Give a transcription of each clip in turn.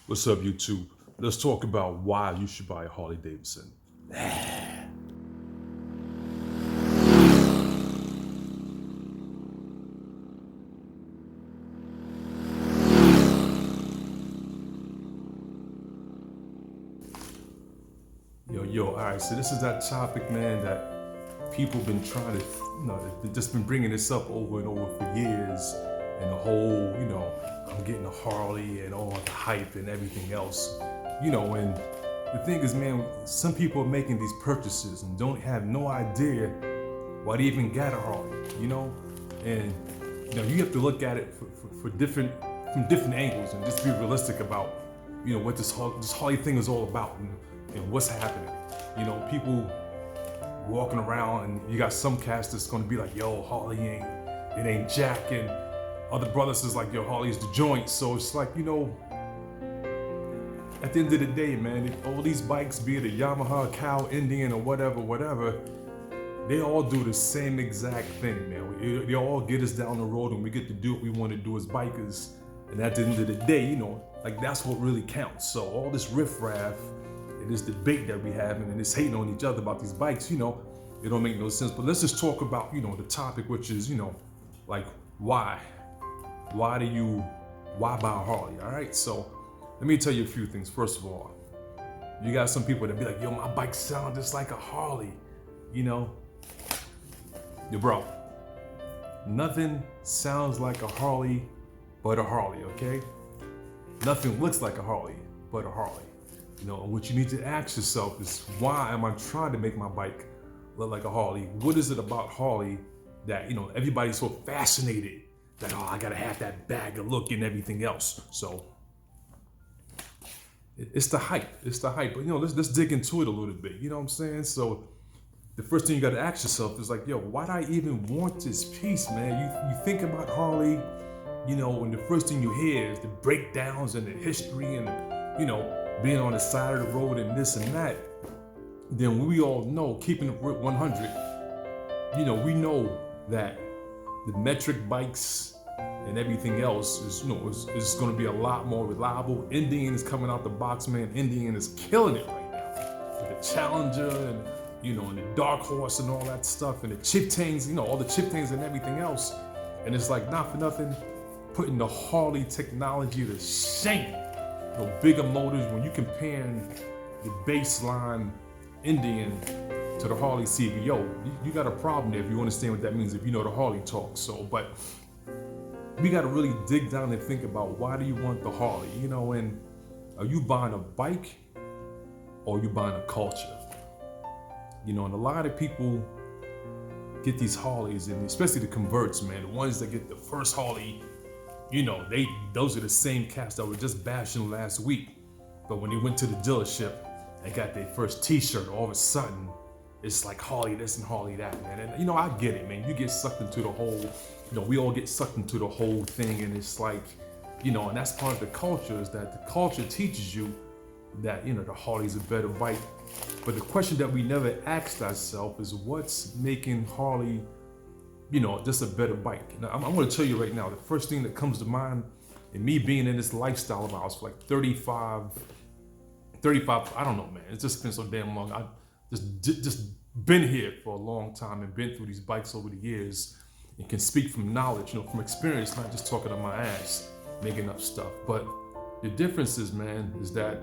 What's up, YouTube? Let's talk about why you should buy a Harley Davidson. All right, so this is that topic, man, that people been trying to, they've just been bringing this up over and over for years. And the whole, I'm getting a Harley and all the hype and everything else. And the thing is, man, some people are making these purchases and don't have no idea why they even got a Harley, And, you have to look at it for different, from different angles and just be realistic about, what this Harley thing is all about and what's happening. People walking around and you got some cast that's gonna be like, yo, Harley ain't Jack, and other brothers is like, yo, Harley's the joint. So it's like, at the end of the day, man, all these bikes, be it a Yamaha, Cow, Indian, or whatever, they all do the same exact thing, man. They all get us down the road and we get to do what we want to do as bikers. And at the end of the day, that's what really counts. So all this riffraff and this debate that we having and this hating on each other about these bikes, it don't make no sense. But let's just talk about, the topic, which is, like why? Why buy a Harley? All right. So let me tell you a few things. First of all, you got some people that be like, yo, my bike sounds just like a Harley, Yo, bro, nothing sounds like a Harley but a Harley, okay? Nothing looks like a Harley but a Harley. And what you need to ask yourself is, why am I trying to make my bike look like a Harley? What is it about Harley that, everybody's so fascinated that, oh, I gotta have that bag of look and everything else. So it's the hype. It's the hype. But let's dig into it a little bit. You know what I'm saying? So the first thing you gotta ask yourself is like, yo, why do I even want this piece, man? You think about Harley, and the first thing you hear is the breakdowns and the history and being on the side of the road and this and that. Then we all know, keeping it 100, we know that the metric bikes and everything else is going to be a lot more reliable. Indian is coming out the box, man. Indian is killing it right now. With the Challenger and and the Dark Horse and all that stuff, and the Chieftains, all the Chieftains and everything else. And it's like, not for nothing, putting the Harley technology to shame. Bigger motors, when you comparing the baseline Indian to the Harley CVO, you got a problem there if you understand what that means, if you know the Harley talk. So, but we got to really dig down and think about, why do you want the Harley? And are you buying a bike or are you buying a culture? And a lot of people get these Harleys, and especially the converts, man, the ones that get the first Harley, those are the same cats that were just bashing last week. But when they went to the dealership and got their first t-shirt, all of a sudden, it's like Harley this and Harley that, man. And I get it, man. You get sucked into the whole, we all get sucked into the whole thing, and it's like, and that's part of the culture, is that the culture teaches you that, the Harley's a better bike. But the question that we never asked ourselves is, what's making Harley, just a better bike? Now, I'm going to tell you right now, the first thing that comes to mind, and me being in this lifestyle of ours for like 35, I don't know, man. It's just been so damn long. I just been here for a long time and been through these bikes over the years and can speak from knowledge, from experience, not just talking on my ass, making up stuff. But the difference is, man, is that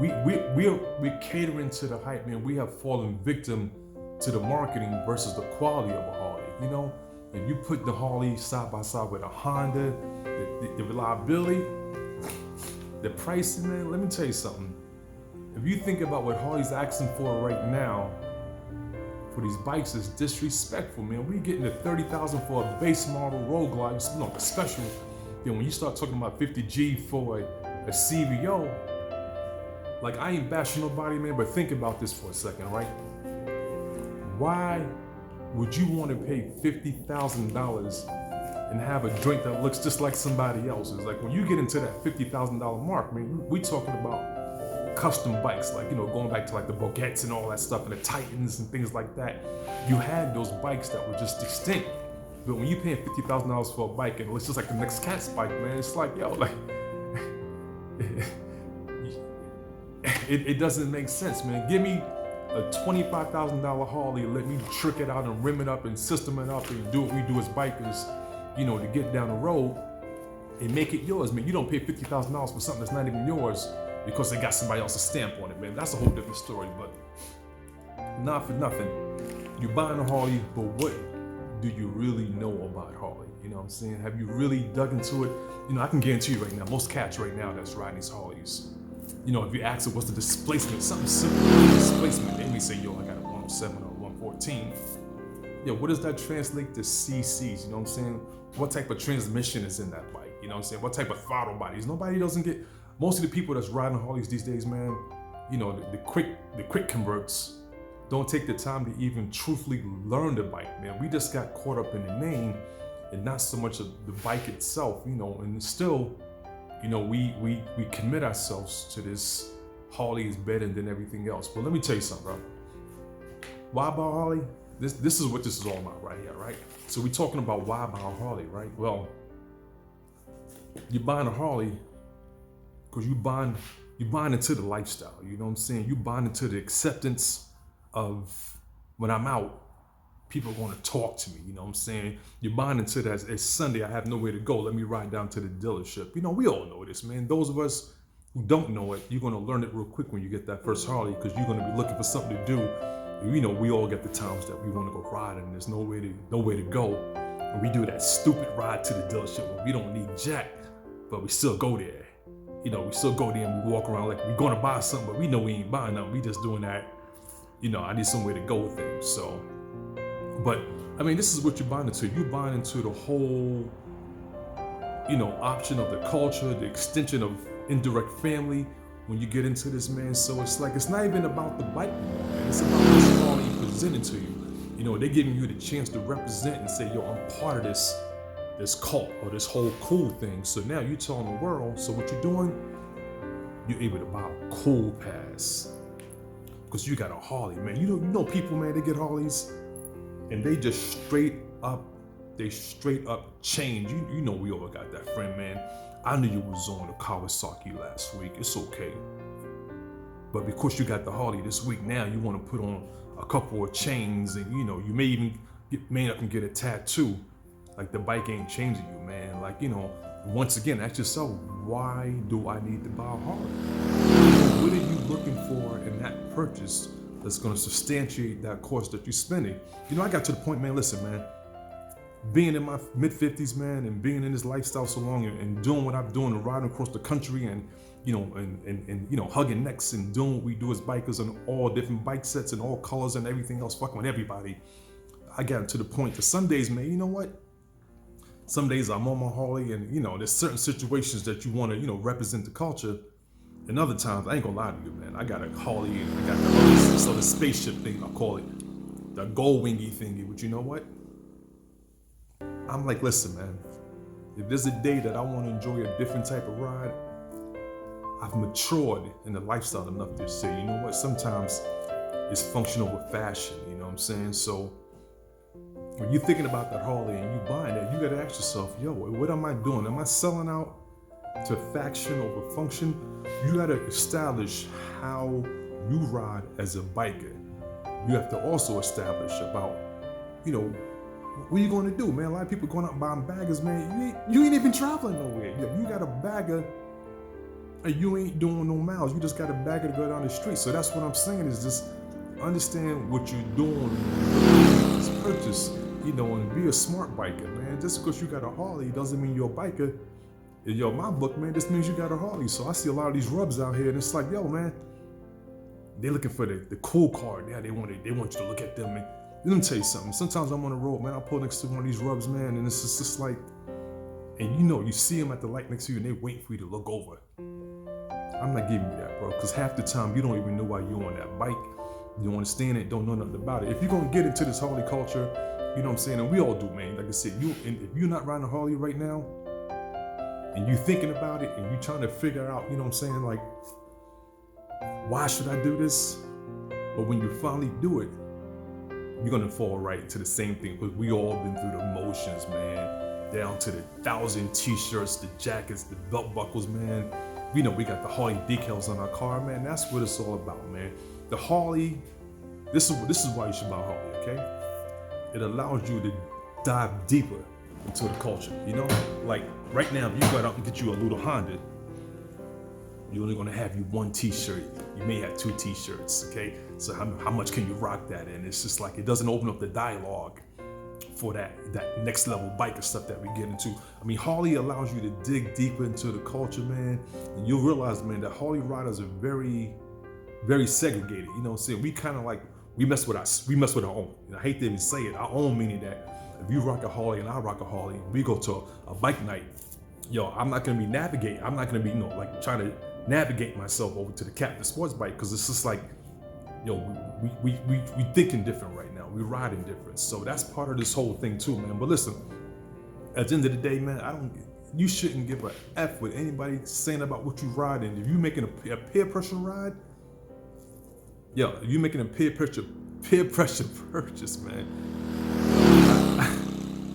we're catering to the hype, man. We have fallen victim to the marketing versus the quality of a Harley. If you put the Harley side by side with a Honda, the reliability, the pricing, man, let me tell you something. If you think about what Harley's asking for right now for these bikes, is disrespectful, man. We're getting to $30,000 for a base model Road Glide, the special. Then when you start talking about 50G for a CVO, like, I ain't bashing nobody, man, but think about this for a second, right? Why would you want to pay $50,000 and have a joint that looks just like somebody else's? Like, when you get into that $50,000 mark, man, we talking about custom bikes, like, going back to like the Bogettes and all that stuff, and the Titans and things like that. You had those bikes that were just extinct. But when you paying $50,000 for a bike and it's just like the next cat's bike, man, it's like, yo, like, It doesn't make sense, man. Give me a $25,000 Harley, let me trick it out and rim it up and system it up and do what we do as bikers, to get down the road and make it yours, man. You don't pay $50,000 for something that's not even yours because they got somebody else's stamp on it, man. That's a whole different story, but not for nothing. You're buying a Harley, but what do you really know about Harley? You know what I'm saying? Have you really dug into it? I can guarantee you right now, most cats right now that's riding these Harleys, if you ask them what's the displacement, something simple, displacement, they may say, yo, I got a 107 or 114. What does that translate to CCs? You know what I'm saying? What type of transmission is in that bike? You know what I'm saying? What type of throttle bodies? Nobody doesn't get, most of the people that's riding Harleys these days, man, the quick converts don't take the time to even truthfully learn the bike, man. We just got caught up in the name and not so much of the bike itself, and still, we commit ourselves to this Harley is better than everything else. But let me tell you something, bro. Why buy Harley? This is what this is all about right here, right? So we're talking about why buy a Harley, right? Well, you're buying a Harley because you're buying into the lifestyle. You know what I'm saying? You buying into the acceptance of when I'm out, people are going to talk to me. You know what I'm saying? You're buying into that. It's Sunday, I have nowhere to go. Let me ride down to the dealership. We all know this, man. Those of us who don't know it, you're going to learn it real quick when you get that first Harley because you're going to be looking for something to do. We all get the times that we want to go ride and there's nowhere to go. And we do that stupid ride to the dealership where we don't need jack, but we still go there. We still go there and we walk around like we're going to buy something, but we know we ain't buying nothing. We just doing that. I need somewhere to go with things. So, but this is what you're buying into. You're buying into the whole, option of the culture, the extension of indirect family when you get into this, man. So it's like, it's not even about the bike anymore, man. It's about what's already presented to you. They're giving you the chance to represent and say, yo, I'm part of this cult or this whole cool thing. So now you're telling the world, so what you're doing, you're able to buy a cool pass. Because you got a Harley, man. You know people, man, they get Harleys and they just straight up change. You know we all got that friend, man. I knew you was on the Kawasaki last week. It's okay. But because you got the Harley this week, now you want to put on a couple of chains and you may even may up and get a tattoo. Like the bike ain't changing you, man. Like, once again, ask yourself, why do I need to buy a Harley? What are you looking for in that purchase that's going to substantiate that cost that you're spending? I got to the point, man, listen, man, being in my mid-50s, man, and being in this lifestyle so long and doing what I'm doing and riding across the country and, hugging necks and doing what we do as bikers on all different bike sets and all colors and everything else, fucking with everybody. I got to the point that some days, man, you know what? Some days I'm on my Harley and, there's certain situations that you want to, represent the culture. And other times, I ain't gonna lie to you, man. I got a Harley and I got the spaceship thing, I'll call it. The gold wingy thingy. But you know what? I'm like, listen, man. If there's a day that I want to enjoy a different type of ride, I've matured in the lifestyle enough to say, you know what? Sometimes it's functional with fashion, you know what I'm saying? So when you're thinking about that Harley and you buying that, you gotta ask yourself, yo, what am I doing? Am I selling out to faction over function? You gotta establish how you ride as a biker. You have to also establish about, what are you gonna do, man? A lot of people going out buying baggers, man. You ain't even traveling nowhere. You got a bagger and you ain't doing no miles. You just got a bagger to go down the street. So that's what I'm saying is just understand what you're doing when you purchase, and be a smart biker, man. Just because you got a Harley doesn't mean you're a biker. Yo, my book, man, this means you got a Harley. So I see a lot of these rubs out here and it's like, yo, man, they're looking for the cool card. Yeah, they want you to look at them. And let me tell you something. Sometimes I'm on the road, man, I'll pull next to one of these rubs, man, and it's just like, and you see them at the light next to you and they wait for you to look over. I'm not giving you that, bro, because half the time you don't even know why you're on that bike. You don't understand it, don't know nothing about it. If you're gonna get into this Harley culture, you know what I'm saying, and we all do, man. Like I said, if you're not riding a Harley right now, and you thinking about it, and you trying to figure out, you know what I'm saying, like, why should I do this? But when you finally do it, you're gonna fall right into the same thing, because we all been through the motions, man. Down to the 1,000 t-shirts, the jackets, the belt buckles, man. we got the Harley decals on our car, man. That's what it's all about, man. The Harley, this is why you should buy a Harley, okay? It allows you to dive deeper into the culture, Like right now, if you go out and get you a little Honda, you're only gonna have you one t-shirt. You may have two t-shirts, okay? So how much can you rock that in? It's just like, it doesn't open up the dialogue for that next level biker stuff that we get into. I mean, Harley allows you to dig deeper into the culture, man. And you'll realize, man, that Harley riders are very, very segregated. You know what I'm saying? We kind of like, we mess with our own. I hate to even say it, our own, meaning that if you rock a Harley and I rock a Harley, and we go to a bike night, I'm not gonna be navigating. I'm not gonna be, like trying to navigate myself over to the Captain Sports bike, because it's just like, we thinking different right now. We riding different. So that's part of this whole thing too, man. But listen, at the end of the day, man, you shouldn't give a F with anybody saying about what you ride. And if you making a peer pressure ride, if you making a peer pressure purchase, man,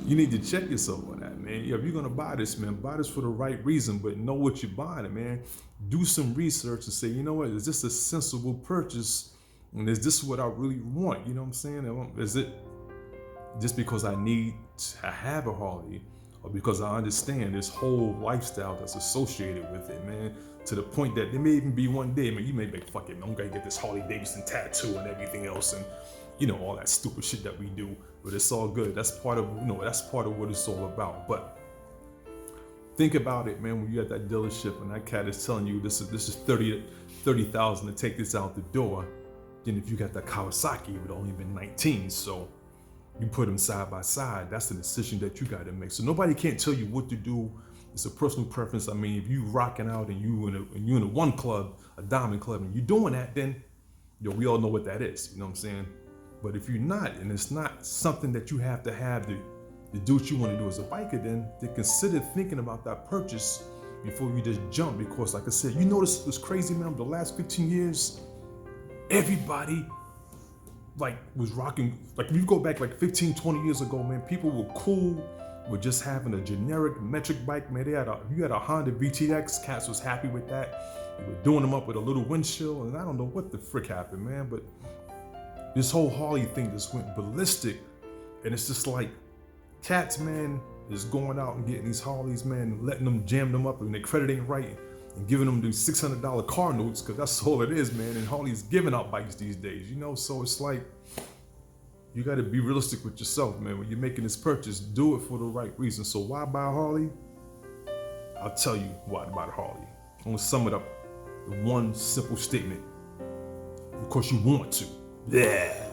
you need to check yourself on that, man. If you're gonna buy this, man, buy this for the right reason, but know what you're buying, man. Do some research and say, you know what, is this a sensible purchase? And is this what I really want? You know what I'm saying? Is it just because I need to have a Harley, or because I understand this whole lifestyle that's associated with it, man? To the point that there may even be one day, man, you may be, fuck it, man, I'm gonna get this Harley Davidson tattoo and everything else, and all that stupid shit that we do. But it's all good. That's part of what it's all about. But think about it, man, when you're at that dealership and that cat is telling you this is 30,000 to take this out the door. Then if you got that Kawasaki, it would only been 19. So you put them side by side. That's the decision that you got to make. So nobody can't tell you what to do. It's a personal preference. I mean, if you rocking out and you in a one club, a diamond club, and you doing that, then we all know what that is. You know what I'm saying? But if you're not, and it's not something that you have to do what you want to do as a biker, then consider thinking about that purchase before you just jump. Because like I said, notice what's crazy, man, the last 15 years, everybody was rocking. Like if you go back 15, 20 years ago, man, people were cool with just having a generic metric bike, man. If you had a Honda VTX, cats was happy with that. They were doing them up with a little windshield, and I don't know what the frick happened, man, but this whole Harley thing just went ballistic. And it's just like, cats, man, is going out and getting these Harleys, man, letting them jam them up and their credit ain't right, and giving them these $600 car notes, because that's all it is, man. And Harley's giving out bikes these days, so it's like, you got to be realistic with yourself, man. When you're making this purchase, do it for the right reason. So why buy a Harley? I'll tell you why to buy a Harley. I'm gonna sum it up in one simple statement. Because you want to. Yeah.